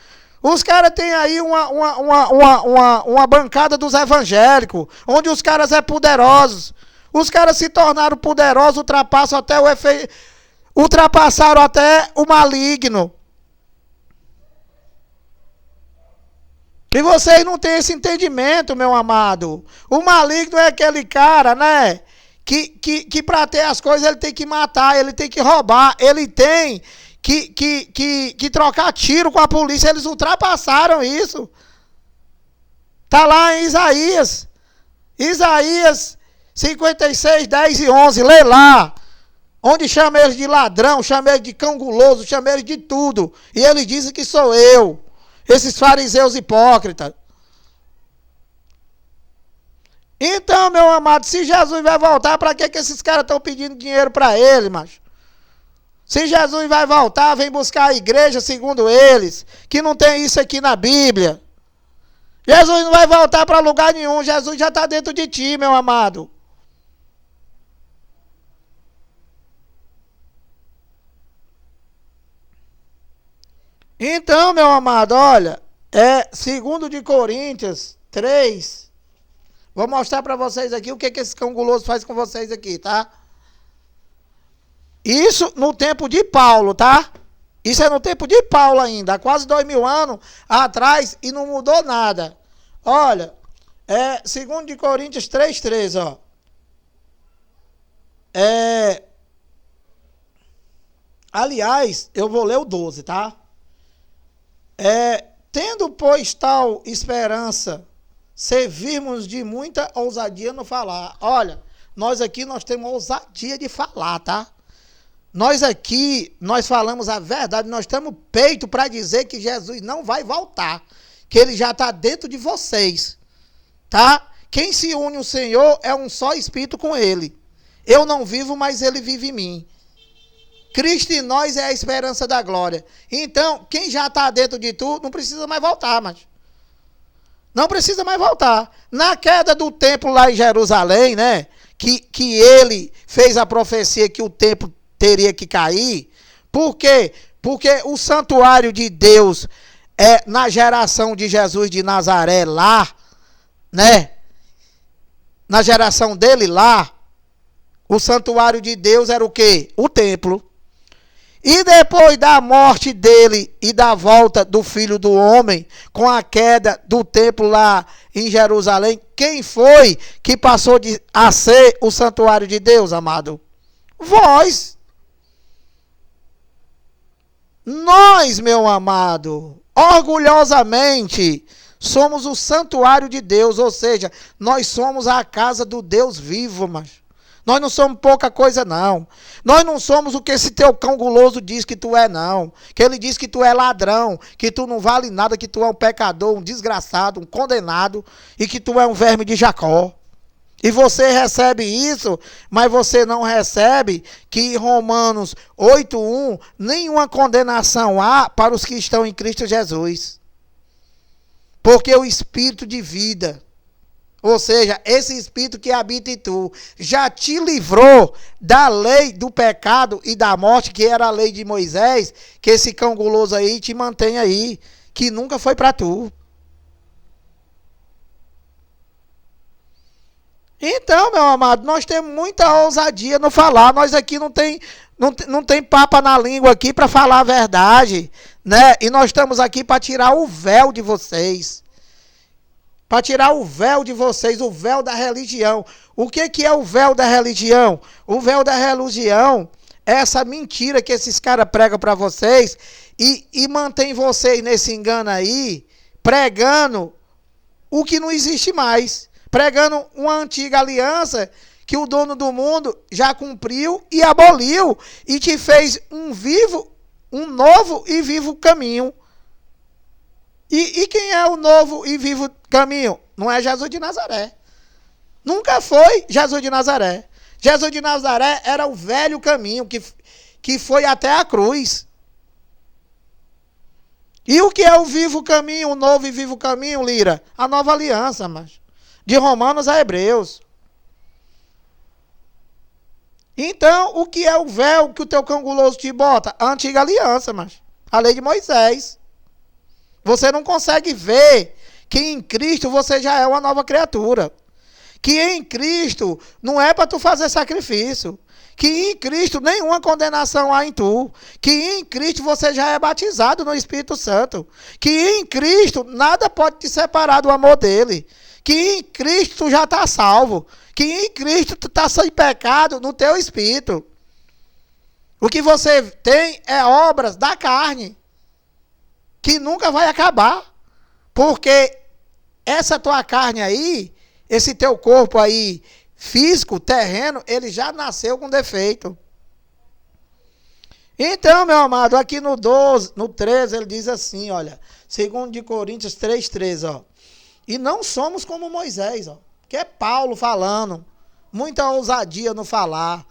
Os caras têm aí uma bancada dos evangélicos, onde os caras é poderosos. Os caras se tornaram poderosos, ultrapassaram até o maligno. E vocês não têm esse entendimento, meu amado. O maligno é aquele cara, né? Que para ter as coisas ele tem que matar, ele tem que roubar, ele tem que trocar tiro com a polícia. Eles ultrapassaram isso. Tá lá em Isaías 56, 10 e 11. Lê lá. Onde chama eles de ladrão, chama eles de canguloso, chama eles de tudo. E eles dizem que sou eu. Esses fariseus hipócritas. Então, meu amado, se Jesus vai voltar, para que esses caras estão pedindo dinheiro para ele, macho? Se Jesus vai voltar, vem buscar a igreja segundo eles, que não tem isso aqui na Bíblia. Jesus não vai voltar para lugar nenhum, Jesus já está dentro de ti, meu amado. Então, meu amado, olha, 2 de Coríntios 3. Vou mostrar para vocês aqui o que esse canguloso faz com vocês aqui, tá? Isso no tempo de Paulo, tá? Isso é no tempo de Paulo ainda, há quase 2000 anos atrás, e não mudou nada. Olha, 2 de Coríntios 3:3, ó. Aliás, eu vou ler o 12, tá? Tendo, pois, tal esperança, servirmos de muita ousadia no falar. Olha, nós aqui nós temos ousadia de falar, tá? Nós aqui, nós falamos a verdade, nós temos peito para dizer que Jesus não vai voltar, que ele já está dentro de vocês, tá? Quem se une ao Senhor é um só espírito com ele. Eu não vivo, mas ele vive em mim. Cristo em nós é a esperança da glória. Então, quem já está dentro de tu, não precisa mais voltar, mas não precisa mais voltar. Na queda do templo lá em Jerusalém, né? Que ele fez a profecia que o templo teria que cair. Por quê? Porque o santuário de Deus na geração de Jesus de Nazaré lá, né? Na geração dele lá, o santuário de Deus era o quê? O templo. E depois da morte dele e da volta do Filho do Homem, com a queda do templo lá em Jerusalém, quem foi que passou a ser o santuário de Deus, amado? Vós. Nós, meu amado, orgulhosamente, somos o santuário de Deus, ou seja, nós somos a casa do Deus vivo, mas nós não somos pouca coisa, não. Nós não somos o que esse teu cão guloso diz que tu é, não. Que ele diz que tu é ladrão, que tu não vale nada, que tu é um pecador, um desgraçado, um condenado, e que tu é um verme de Jacó. E você recebe isso, mas você não recebe que em Romanos 8:1, nenhuma condenação há para os que estão em Cristo Jesus. Porque o Espírito de vida, ou seja, esse Espírito que habita em tu, já te livrou da lei do pecado e da morte, que era a lei de Moisés, que esse cão guloso aí te mantém aí, que nunca foi para tu. Então, meu amado, nós temos muita ousadia no falar. Nós aqui não tem papa na língua aqui para falar a verdade, né? E nós estamos aqui para tirar o véu de vocês. Para tirar o véu de vocês, o véu da religião. O que é o véu da religião? O véu da religião é essa mentira que esses caras pregam para vocês e mantém vocês nesse engano aí, pregando o que não existe mais. Pregando uma antiga aliança que o dono do mundo já cumpriu e aboliu e te fez um novo e vivo caminho. E quem é o novo e vivo caminho? Não é Jesus de Nazaré. Nunca foi Jesus de Nazaré. Jesus de Nazaré era o velho caminho que foi até a cruz. E o que é o vivo caminho, o novo e vivo caminho, Lira? A nova aliança, mas de Romanos a Hebreus. Então, o que é o véu que o teu cão guloso te bota? A antiga aliança, mas a lei de Moisés. Você não consegue ver que em Cristo você já é uma nova criatura. Que em Cristo não é para tu fazer sacrifício. Que em Cristo nenhuma condenação há em tu. Que em Cristo você já é batizado no Espírito Santo. Que em Cristo nada pode te separar do amor dele. Que em Cristo tu já está salvo. Que em Cristo tu está sem pecado no teu espírito. O que você tem é obras da carne, que nunca vai acabar. Porque essa tua carne aí, esse teu corpo aí, físico, terreno, ele já nasceu com defeito. Então, meu amado, aqui no 12, no 13, ele diz assim, olha, 2 de Coríntios 3:13, ó. E não somos como Moisés, ó, que é Paulo falando, muita ousadia no falar.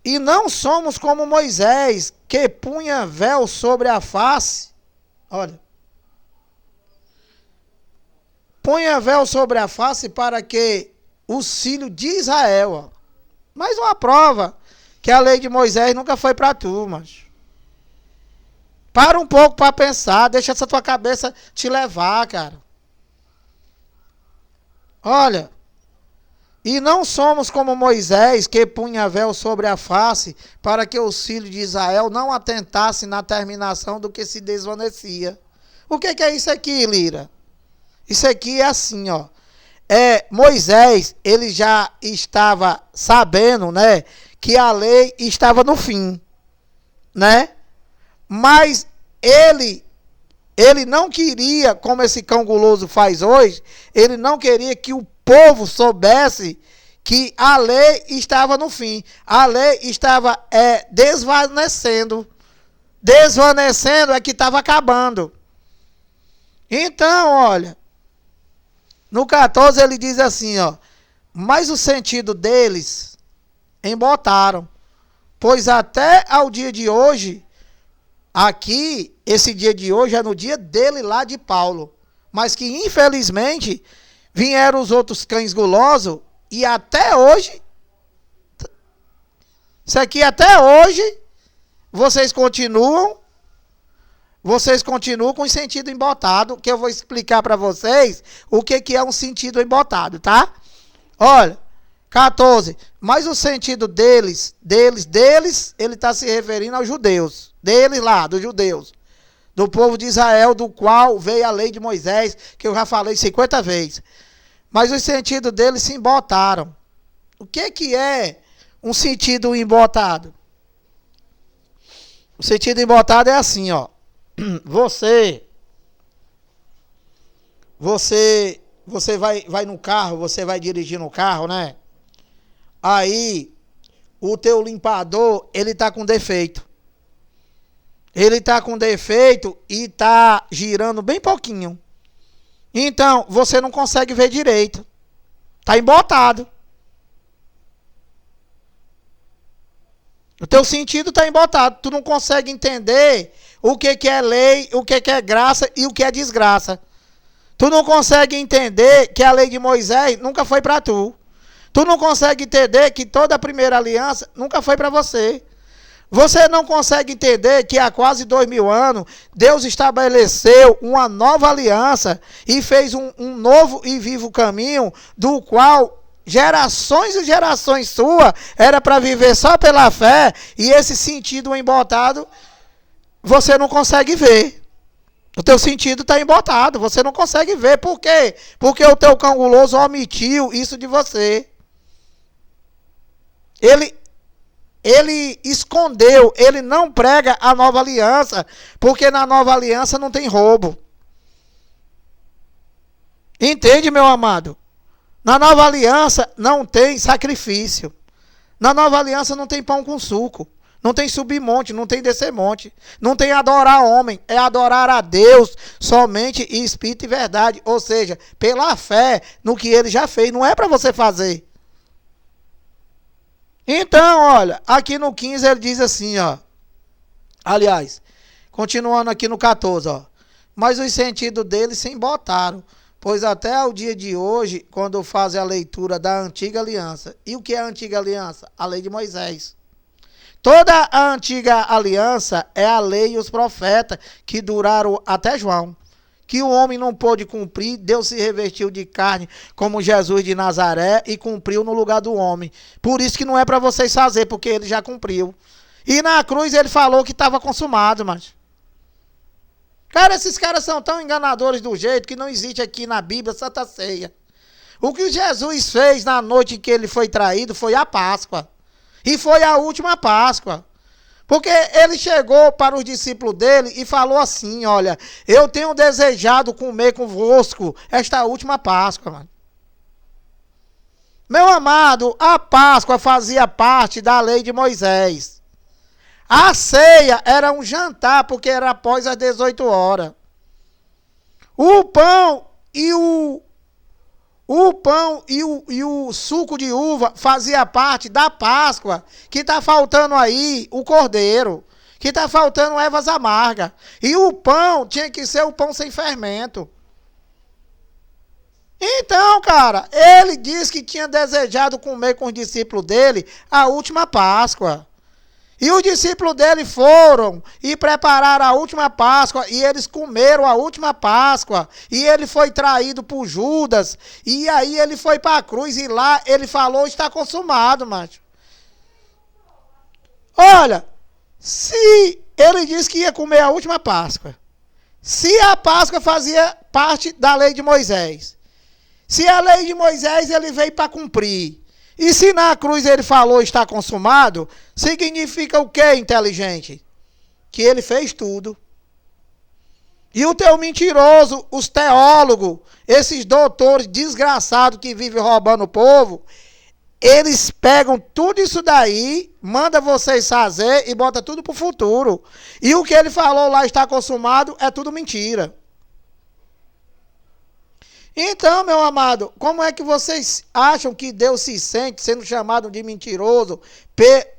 E não somos como Moisés, que punha véu sobre a face. Olha. Punha véu sobre a face para que os filhos de Israel, ó. Mais uma prova que a lei de Moisés nunca foi para tu, mas para um pouco para pensar, deixa essa tua cabeça te levar, cara. Olha, E não somos como Moisés, que punha véu sobre a face, para que os filhos de Israel não atentassem na terminação do que se desvanecia. O que é isso aqui, Lira? Isso aqui é assim, ó. Moisés, ele já estava sabendo, né, que a lei estava no fim, né? Mas ele não queria, como esse cão guloso faz hoje, ele não queria que o povo soubesse que a lei estava no fim. A lei estava desvanecendo. Desvanecendo é que estava acabando. Então, olha, no 14 ele diz assim, ó, mas o sentido deles embotaram, pois até ao dia de hoje, aqui, esse dia de hoje é no dia dele lá de Paulo, mas que infelizmente vieram os outros cães gulosos e até hoje, isso aqui até hoje, vocês continuam com o sentido embotado, que eu vou explicar para vocês o que é um sentido embotado, tá? Olha, 14. Mas o sentido deles, ele está se referindo aos judeus. Deles lá, dos judeus. Do povo de Israel, do qual veio a lei de Moisés, que eu já falei 50 vezes. Mas os sentidos deles se embotaram. O que é um sentido embotado? O sentido embotado é assim, ó. Você vai no carro, você vai dirigir no carro, né? Aí, o teu limpador, ele tá com defeito. Ele tá com defeito e tá girando bem pouquinho. Então, você não consegue ver direito. Tá embotado. O teu sentido tá embotado. Tu não consegue entender o que é lei, o que é graça e o que é desgraça. Tu não consegue entender que a lei de Moisés nunca foi para tu. Tu não consegue entender que toda a primeira aliança nunca foi para você. Você não consegue entender que há quase 2000 anos Deus estabeleceu uma nova aliança e fez um novo e vivo caminho, do qual gerações e gerações suas era para viver só pela fé, e esse sentido embotado você não consegue ver. O teu sentido está embotado, você não consegue ver. Por quê? Porque o teu cão guloso omitiu isso de você. Ele escondeu, ele não prega a nova aliança, porque na nova aliança não tem roubo. Entende, meu amado? Na nova aliança não tem sacrifício. Na nova aliança não tem pão com suco. Não tem subir monte, não tem descer monte. Não tem adorar homem, é adorar a Deus somente em espírito e verdade. Ou seja, pela fé no que ele já fez. Não é para você fazer. Então, olha, aqui no 15 ele diz assim, ó. Aliás, continuando aqui no 14, ó. Mas os sentidos dele se embotaram, pois até o dia de hoje, quando fazem a leitura da antiga aliança. E o que é a antiga aliança? A lei de Moisés. Toda a antiga aliança é a lei e os profetas que duraram até João. Que o homem não pôde cumprir, Deus se revestiu de carne como Jesus de Nazaré e cumpriu no lugar do homem. Por isso que não é para vocês fazer, porque ele já cumpriu. E na cruz ele falou que estava consumado, mas... Cara, esses caras são tão enganadores do jeito que não existe aqui na Bíblia Santa Ceia. O que Jesus fez na noite em que ele foi traído foi a Páscoa. E foi a última Páscoa. Porque ele chegou para os discípulos dele e falou assim, olha, eu tenho desejado comer convosco esta última Páscoa. Mano. Meu amado, a Páscoa fazia parte da lei de Moisés. A ceia era um jantar, porque era após as 18 horas. O pão e o suco de uva fazia parte da Páscoa, que está faltando aí o cordeiro, que está faltando ervas amargas. E o pão tinha que ser o pão sem fermento. Então, cara, ele disse que tinha desejado comer com os discípulos dele a última Páscoa. E os discípulos dele foram e prepararam a última Páscoa, e eles comeram a última Páscoa, e ele foi traído por Judas, e aí ele foi para a cruz, e lá ele falou, está consumado, macho. Olha, se ele disse que ia comer a última Páscoa, se a Páscoa fazia parte da lei de Moisés, se a lei de Moisés ele veio para cumprir, e se na cruz ele falou está consumado, significa o que, inteligente? Que ele fez tudo. E o teu mentiroso, os teólogos, esses doutores desgraçados que vivem roubando o povo, eles pegam tudo isso daí, manda vocês fazer e bota tudo pro futuro. E o que ele falou lá está consumado é tudo mentira. Então, meu amado, como é que vocês acham que Deus se sente sendo chamado de mentiroso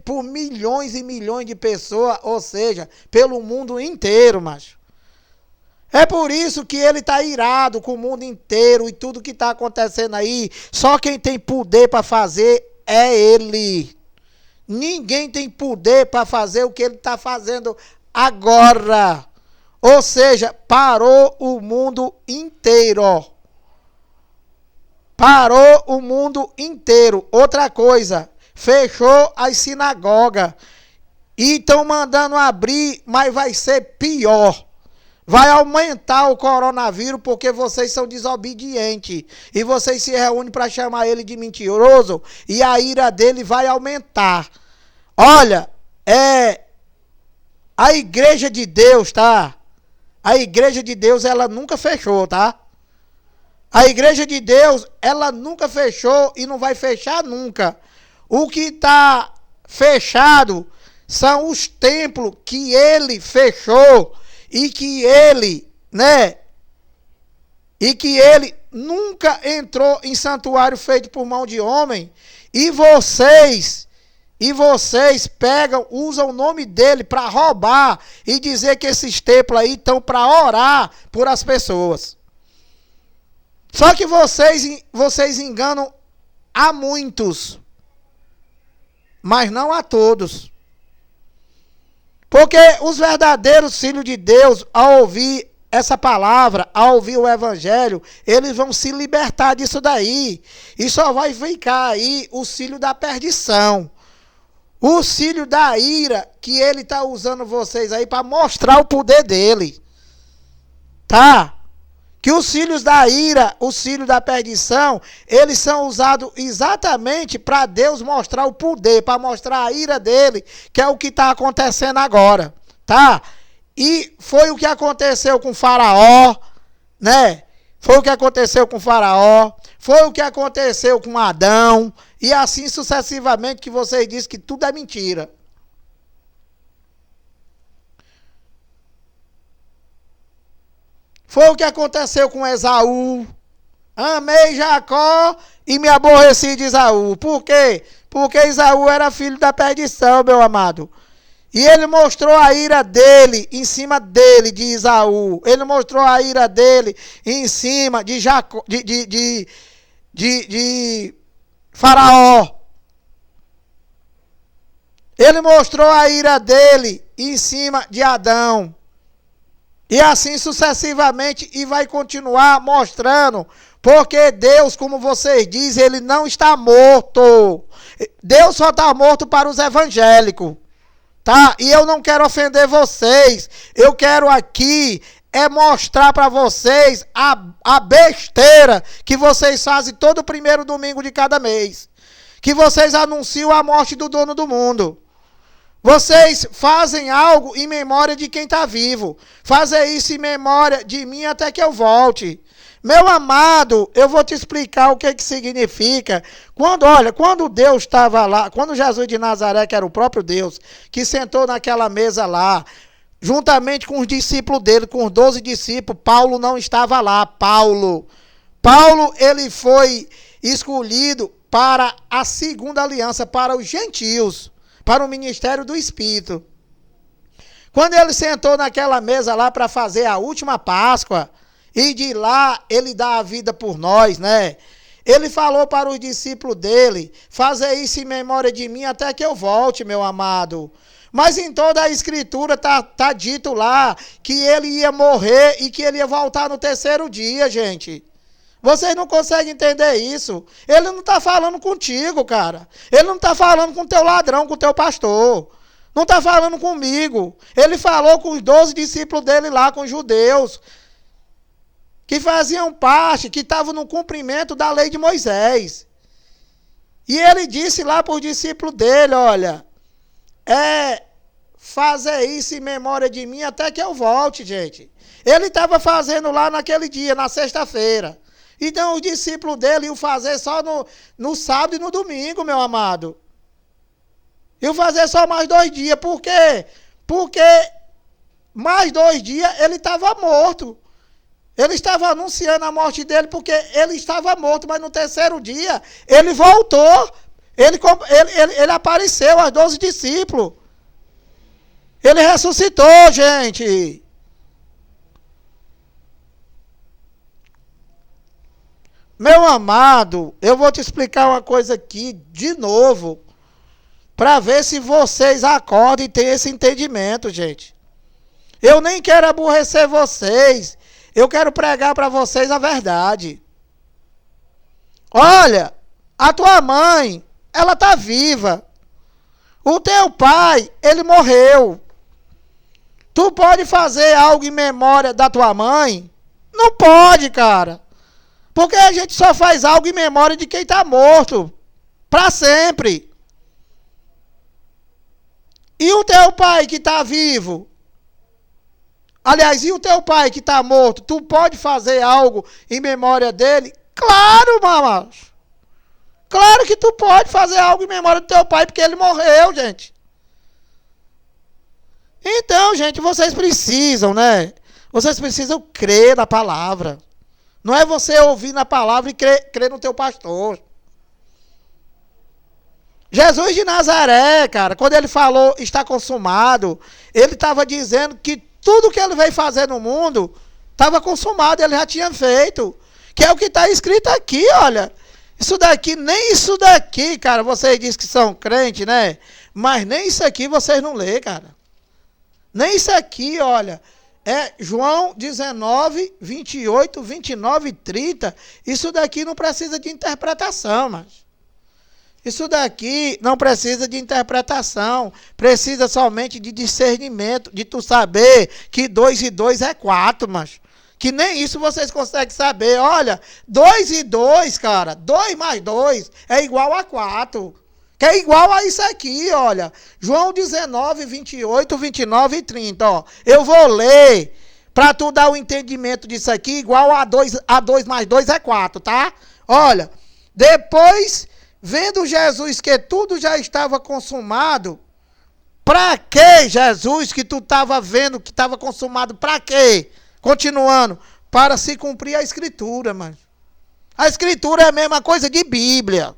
por milhões e milhões de pessoas, ou seja, pelo mundo inteiro, macho? É por isso que ele está irado com o mundo inteiro e tudo que está acontecendo aí. Só quem tem poder para fazer é ele. Ninguém tem poder para fazer o que ele está fazendo agora. Ou seja, parou o mundo inteiro. Parou o mundo inteiro. Outra coisa, fechou as sinagogas. E estão mandando abrir, mas vai ser pior. Vai aumentar o coronavírus porque vocês são desobedientes. E vocês se reúnem para chamar ele de mentiroso. E a ira dele vai aumentar. Olha, a igreja de Deus, tá? A igreja de Deus, ela nunca fechou, tá? A igreja de Deus, ela nunca fechou e não vai fechar nunca. O que está fechado são os templos que ele fechou e que ele, né? E que ele nunca entrou em santuário feito por mão de homem. E vocês pegam, usam o nome dele para roubar e dizer que esses templos aí estão para orar por as pessoas. Só que vocês enganam a muitos, mas não a todos. Porque os verdadeiros filhos de Deus, ao ouvir essa palavra, ao ouvir o evangelho, eles vão se libertar disso daí. E só vai ficar aí o filho da perdição. O filho da ira, que ele está usando vocês aí para mostrar o poder dele. Tá? Que os filhos da ira, os filhos da perdição, eles são usados exatamente para Deus mostrar o poder, para mostrar a ira dele, que é o que está acontecendo agora, tá? E foi o que aconteceu com Faraó, né? Foi o que aconteceu com Faraó, foi o que aconteceu com Adão, e assim sucessivamente, que vocês dizem que tudo é mentira. Foi o que aconteceu com Esaú. Amei Jacó e me aborreci de Esaú. Por quê? Porque Esaú era filho da perdição, meu amado. E ele mostrou a ira dele em cima dele, de Esaú. Ele mostrou a ira dele em cima de Jacó, de Faraó. Ele mostrou a ira dele em cima de Adão. E assim sucessivamente, e vai continuar mostrando, porque Deus, como vocês dizem, ele não está morto. Deus só está morto para os evangélicos, tá? E eu não quero ofender vocês, eu quero aqui mostrar para vocês a besteira que vocês fazem todo primeiro domingo de cada mês. Que vocês anunciam a morte do dono do mundo. Vocês fazem algo em memória de quem está vivo. Fazem isso em memória de mim até que eu volte. Meu amado, eu vou te explicar o que significa. Quando Deus estava lá, quando Jesus de Nazaré, que era o próprio Deus, que sentou naquela mesa lá, juntamente com os discípulos dele, com os 12 discípulos, Paulo não estava lá. Paulo, ele foi escolhido para a segunda aliança, para os gentios, para o ministério do Espírito. Quando ele sentou naquela mesa lá para fazer a última Páscoa, e de lá ele dá a vida por nós, né? Ele falou para os discípulos dele, fazer isso em memória de mim até que eu volte, meu amado. Mas em toda a escritura tá dito lá que ele ia morrer e que ele ia voltar no terceiro dia, gente. Vocês não conseguem entender isso. Ele não está falando contigo, cara. Ele não está falando com o teu ladrão, com o teu pastor. Não está falando comigo. Ele falou com os 12 discípulos dele lá, com os judeus, que faziam parte, que estavam no cumprimento da lei de Moisés. E ele disse lá para os discípulos dele, olha, fazer isso em memória de mim até que eu volte, gente. Ele estava fazendo lá naquele dia, na sexta-feira. Então os discípulos dele iam fazer só no sábado e no domingo, meu amado. Iam fazer só mais 2 dias. Por quê? Porque mais 2 dias ele estava morto. Ele estava anunciando a morte dele porque ele estava morto, mas no terceiro dia ele voltou. Ele apareceu aos 12 discípulos. Ele ressuscitou, gente. Meu amado, eu vou te explicar uma coisa aqui de novo, para ver se vocês acordam e têm esse entendimento, gente. Eu nem quero aborrecer vocês, eu quero pregar para vocês a verdade. Olha, a tua mãe, ela está viva. O teu pai, ele morreu. Tu pode fazer algo em memória da tua mãe? Não pode, cara. Porque a gente só faz algo em memória de quem está morto. Para sempre. E o teu pai que está vivo? Aliás, e o teu pai que está morto? Tu pode fazer algo em memória dele? Claro, mamãe. Claro que tu pode fazer algo em memória do teu pai, porque ele morreu, gente. Então, gente, vocês precisam, né? Vocês precisam crer na palavra. Não é você ouvir na palavra e crer no teu pastor. Jesus de Nazaré, cara, quando ele falou está consumado, ele estava dizendo que tudo que ele veio fazer no mundo estava consumado, ele já tinha feito. Que é o que está escrito aqui, olha. Isso daqui, nem isso daqui, cara, vocês dizem que são crentes, né? Mas nem isso aqui vocês não lê, cara. Nem isso aqui, olha. É João 19, 28, 29 e 30. Isso daqui não precisa de interpretação, mas. Isso daqui não precisa de interpretação. Precisa somente de discernimento, de tu saber que 2 e 2 é 4, mas. Que nem isso vocês conseguem saber. Olha, 2 e 2, cara, 2 mais 2 é igual a 4. Que é igual a isso aqui, olha. João 19, 28, 29 e 30, ó. Eu vou ler para tu dar o entendimento disso aqui, igual a 2 mais 2 é 4, tá? Olha, depois, vendo Jesus que tudo já estava consumado, para que, Jesus, que tu estava vendo que estava consumado, para quê? Continuando, para se cumprir a Escritura, mano. A Escritura é a mesma coisa de Bíblia.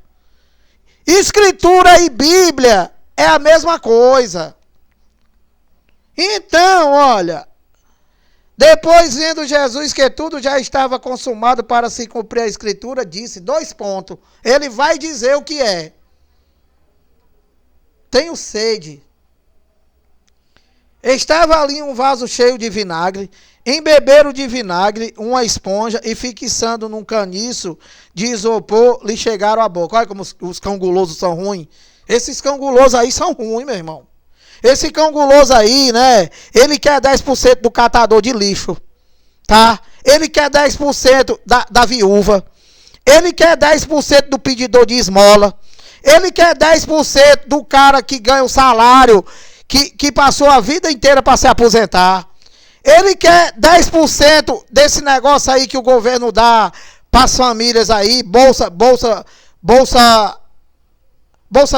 Escritura e Bíblia é a mesma coisa. Então, olha, depois vendo Jesus que tudo já estava consumado para se cumprir a Escritura, disse, 2 pontos. Ele vai dizer o que é. Tenho sede. Estava ali um vaso cheio de vinagre. Embeberam de vinagre uma esponja e fixando num caniço de isopor lhe chegaram à boca. Olha como os cão gulosos são ruins. Esses cão gulosos aí são ruins, meu irmão. Esse cão guloso aí, né? Ele quer 10% do catador de lixo, tá? Ele quer 10% da viúva. Ele quer 10% do pedidor de esmola. Ele quer 10% do cara que ganha o salário, que passou a vida inteira para se aposentar. Ele quer 10% desse negócio aí que o governo dá para as famílias aí, bolsa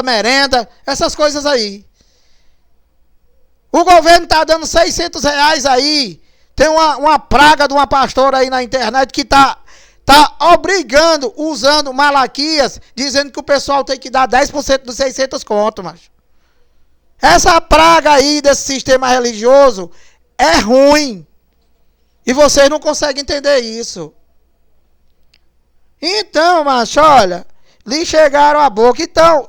merenda, essas coisas aí. O governo está dando R$600 aí. Tem uma praga de uma pastora aí na internet que tá obrigando, usando Malaquias, dizendo que o pessoal tem que dar 10% dos 600 conto, mas essa praga aí desse sistema religioso é ruim. E vocês não conseguem entender isso. Então, macho, olha, lhe chegaram à boca. Então,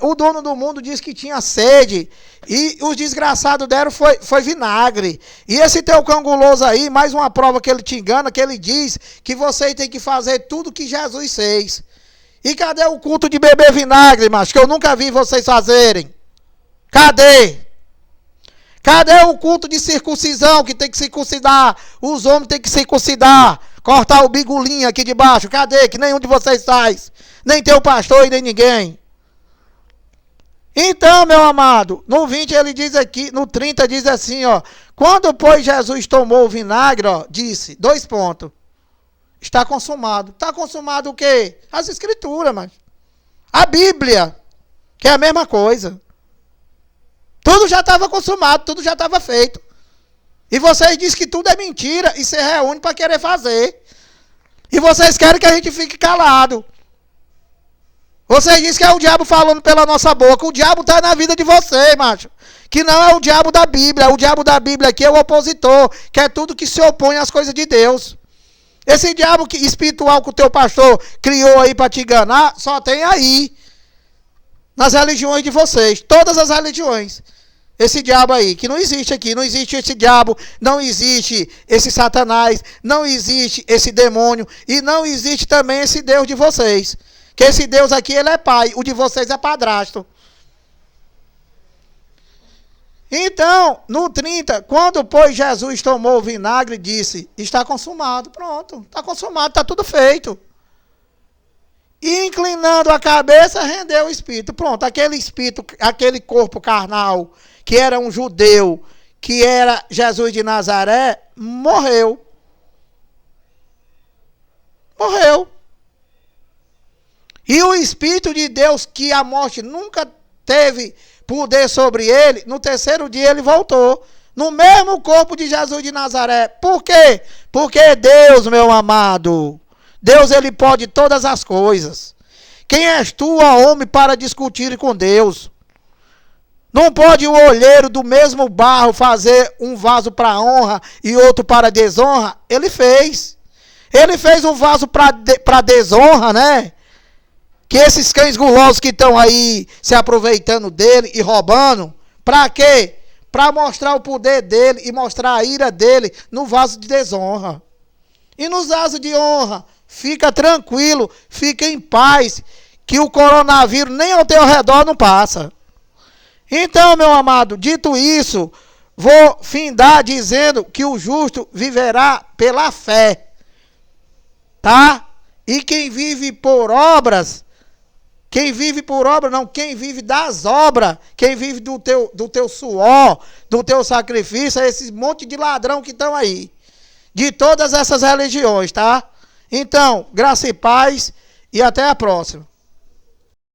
o dono do mundo disse que tinha sede. E os desgraçados deram foi vinagre. E esse teu canguloso aí, mais uma prova que ele te engana, que ele diz que você tem que fazer tudo que Jesus fez. E cadê o culto de beber vinagre, macho? Que eu nunca vi vocês fazerem. Cadê? Cadê o culto de circuncisão, que tem que circuncidar? Os homens têm que circuncidar. Cortar o bigolinho aqui de baixo. Cadê? Que nenhum de vocês faz. Nem teu pastor e nem ninguém. Então, meu amado, no 20 ele diz aqui, no 30 diz assim, ó. Quando, pois, Jesus tomou o vinagre, ó, disse, 2 pontos. Está consumado. Está consumado o quê? As escrituras, mas. A Bíblia, que é a mesma coisa. Tudo já estava consumado, tudo já estava feito. E vocês dizem que tudo é mentira e se reúne para querer fazer. E vocês querem que a gente fique calado. Vocês dizem que é o diabo falando pela nossa boca. O diabo está na vida de vocês, macho. Que não é o diabo da Bíblia. O diabo da Bíblia aqui é o opositor, que é tudo que se opõe às coisas de Deus. Esse diabo espiritual que o teu pastor criou aí para te enganar, só tem aí. Nas religiões de vocês. Todas as religiões. Esse diabo aí, que não existe aqui. Não existe esse diabo. Não existe esse Satanás. Não existe esse demônio. E não existe também esse Deus de vocês. Que esse Deus aqui, ele é pai. O de vocês é padrasto. Então, no 30, quando, pois, Jesus tomou o vinagre, disse, está consumado. Pronto, está consumado, está tudo feito. E inclinando a cabeça, rendeu o espírito. Pronto, aquele espírito, aquele corpo carnal, que era um judeu, que era Jesus de Nazaré, morreu. Morreu. E o Espírito de Deus, que a morte nunca teve poder sobre ele, no 3º dia ele voltou. No mesmo corpo de Jesus de Nazaré. Por quê? Porque Deus, meu amado, Deus, ele pode todas as coisas. Quem és tu, ó homem, para discutir com Deus? Não pode o olheiro do mesmo barro fazer um vaso para honra e outro para desonra? Ele fez. Ele fez um vaso para desonra, né? Que esses cães gulosos que estão aí se aproveitando dele e roubando, para quê? Para mostrar o poder dele e mostrar a ira dele no vaso de desonra. E nos vasos de honra, fica tranquilo, fica em paz, que o coronavírus nem ao teu redor não passa. Então, meu amado, dito isso, vou findar dizendo que o justo viverá pela fé. Tá? E quem vive por obras, quem vive das obras, quem vive do teu suor, do teu sacrifício, é esse monte de ladrão que estão aí. De todas essas religiões, tá? Então, graça e paz e até a próxima.